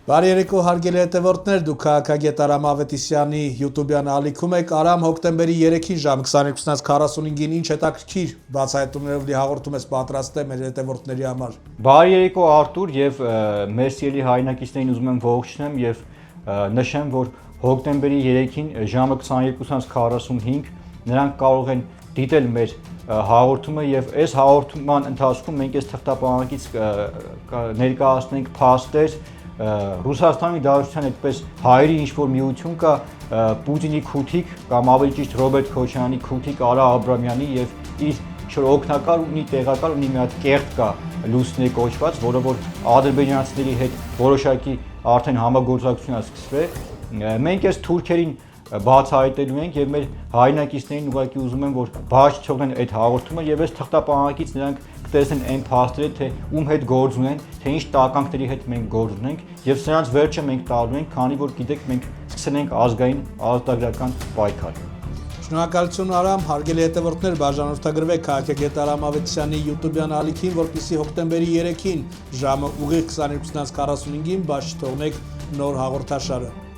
Բարի երեկո հարգելի հետևորդներ, դուք քաղաքագետ Արամ Ավետիսյանի YouTube-յան ալիքում եք։ Արամ, հոկտեմբերի 3-ին ժամ 22:45-ին ինչ հետաքրքիր բացահայտումներով լի հաղորդում ես պատրաստել մեր հետևորդների համար։ Բարի երեկո Արտուր եւ մեր սիրելի հայրենակիցներին ուզում եմ ողջունեմ եւ նշեմ, որ հոկտեմբերի 3-ին ժամը 22:45 նրանք կարող են դիտել մեր հաղորդումը եւ այս հաղորդման ընթացքում մենք այս թղթապահանջից ներկայացնենք փաստեր Ռուսաստանի Դաշնության այդպես հայերի ինչ-որ միություն կա Պուտինի քութիկ կամ ավելի ճիշտ Ռոբերտ Քոչարյանի քութիկ Արա Աբրամյանի եւ իր ինչ-որ օգնակար ունի տեղակալ ունի մի հատ կեղտ կա լուսնի կոչված, որը որ ադրբեջանցիների հետ որոշակի արդեն համագործակցություն է սկսվել։ Մենք այս թուրքերին բացահայտելու ենք եւ մեր հայրենակիցներին ուղղակի ուզում եմ որ բաց չթողնեն այդ հաղորդումը եւ այս թղթապահանջից նրանք կտեսնեն այն փաստերը թե ում հետ գործ ունեն, թե ինչ տականքների հետ մենք գործ ունենք եւ սրանց վերջը մենք տալու ենք, քանի որ գիտեք մենք սկսել ենք ազգային ազատագրական պայքար։ Շնորհակալություն Արամ, հարգելի հետևորդներ, բաժանորդագրվեք քաղաքագետ Արամ Ավետիսյանի YouTube-յան ալիքին, որպեսզի հոկտեմբերի 3-ին ժամը ուղիղ 22:45-ին բաց չթողնեք նոր հաղորդաշարը։